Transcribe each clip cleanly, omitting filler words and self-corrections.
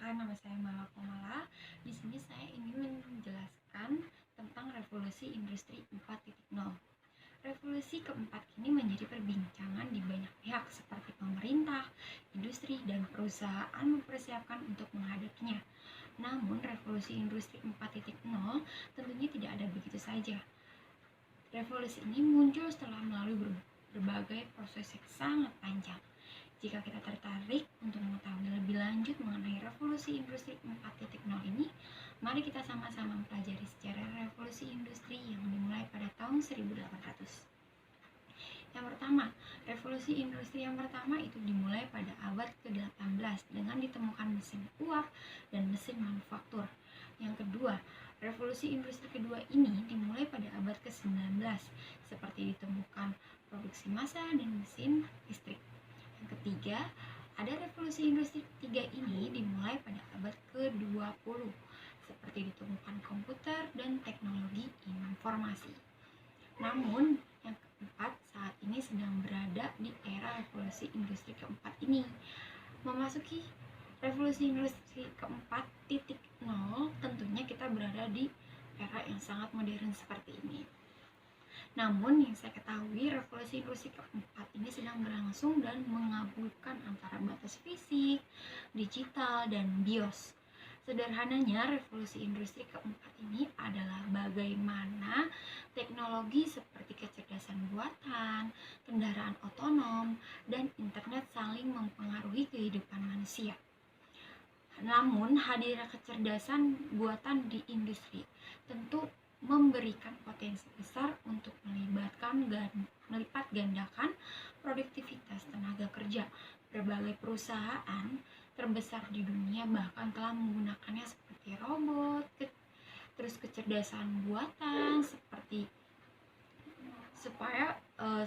perkenalkan, nama saya Mala Komala. Di sini saya ingin menjelaskan tentang revolusi industri 4.0. Revolusi keempat ini menjadi perbincangan di banyak pihak seperti pemerintah, industri, dan perusahaan mempersiapkan untuk menghadapinya. Namun, revolusi industri 4.0 tentunya tidak ada begitu saja. Revolusi ini muncul setelah melalui berbagai proses yang sangat panjang. Jika kita tertarik untuk mengetahui lebih lanjut mengenai revolusi industri 4.0 ini, mari kita sama-sama mempelajari sejarah revolusi industri yang dimulai pada tahun 1800. Yang pertama, revolusi industri yang pertama itu dimulai pada abad ke-18 dengan ditemukan mesin uap dan mesin manufaktur. Yang kedua, revolusi industri kedua ini dimulai pada abad ke-19 seperti ditemukan produksi massa dan mesin listrik. Yang ketiga, ada revolusi industri ketiga ini dimulai pada abad ke-20 seperti ditemukan komputer dan teknologi informasi. Namun, yang keempat saat ini sedang berada di era revolusi industri keempat ini. Memasuki revolusi industri keempat titik nol, tentunya kita berada di era yang sangat modern seperti ini. Namun yang saya ketahui, revolusi industri keempat ini sedang berlangsung dan mengabulkan antara batas fisik, digital, dan bios. Sederhananya, revolusi industri keempat ini adalah bagaimana teknologi seperti kecerdasan buatan, kendaraan otonom, dan internet saling mempengaruhi kehidupan manusia. Namun, hadirnya kecerdasan buatan di industri tentu memberikan potensi besar untuk melipat gandakan produktivitas tenaga kerja. Berbagai perusahaan terbesar di dunia bahkan telah menggunakannya seperti robot, terus kecerdasan buatan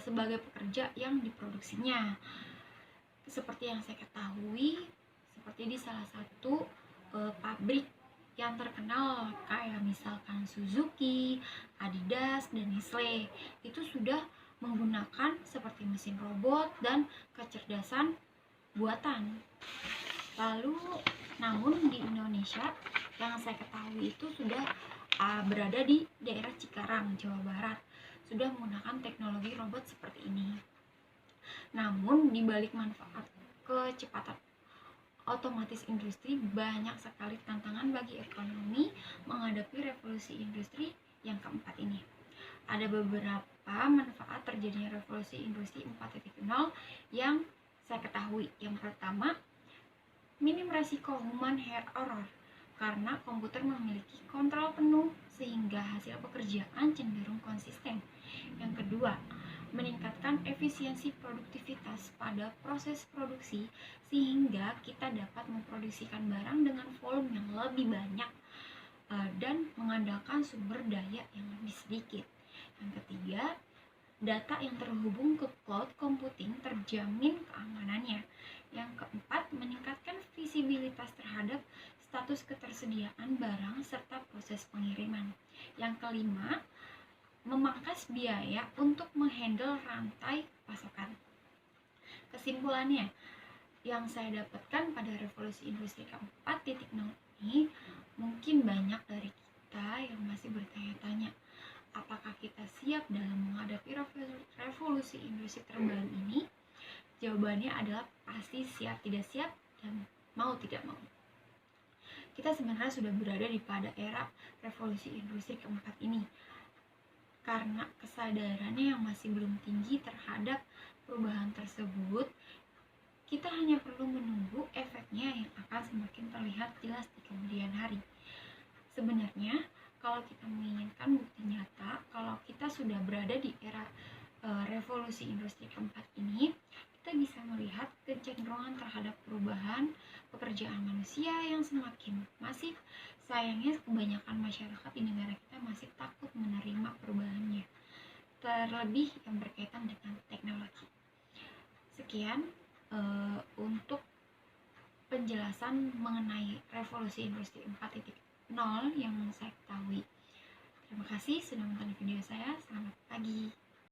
sebagai pekerja yang diproduksinya. Seperti yang saya ketahui, seperti di salah satu pabrik yang terkenal kayak misalkan Suzuki, Adidas, dan Nestle itu sudah menggunakan seperti mesin robot dan kecerdasan buatan. Lalu, namun di Indonesia yang saya ketahui itu sudah berada di daerah Cikarang, Jawa Barat, sudah menggunakan teknologi robot seperti ini. Namun di balik manfaat kecepatan otomatis industri, banyak sekali tantangan bagi ekonomi menghadapi revolusi industri yang keempat ini. Ada beberapa manfaat terjadinya revolusi industri 4.0 yang saya ketahui. Yang pertama, minim resiko human error karena komputer memiliki kontrol penuh sehingga hasil pekerjaan cenderung konsisten. Yang kedua, meningkatkan efisiensi produktivitas pada proses produksi sehingga kita dapat memproduksikan barang dengan volume yang lebih banyak dan mengandalkan sumber daya yang lebih sedikit. Yang ketiga, data yang terhubung ke cloud computing terjamin keamanannya. Yang keempat, meningkatkan visibilitas terhadap status ketersediaan barang serta proses pengiriman. Yang kelima, memangkas biaya untuk menghandle rantai pasokan. Kesimpulannya, yang saya dapatkan pada revolusi industri keempat titik nol ini, mungkin banyak dari kita yang masih bertanya-tanya, apakah kita siap dalam menghadapi revolusi industri terbaru ini? Jawabannya adalah pasti siap tidak siap dan mau tidak mau. Kita sebenarnya sudah berada pada era revolusi industri keempat ini. Karena kesadarannya yang masih belum tinggi terhadap perubahan tersebut, kita hanya perlu menunggu efeknya yang akan semakin terlihat jelas di kemudian hari. Sebenarnya, kalau kita menginginkan bukti nyata, kalau kita sudah berada di era revolusi industri keempat ini, kita bisa melihat kecenderungan terhadap perubahan pekerjaan manusia yang semakin masif. Sayangnya kebanyakan masyarakat di negara kita masih takut menerima perubahannya, terlebih yang berkaitan dengan teknologi. Sekian untuk penjelasan mengenai revolusi industri 4.0 yang saya ketahui. Terima kasih sudah menonton video saya. Selamat pagi.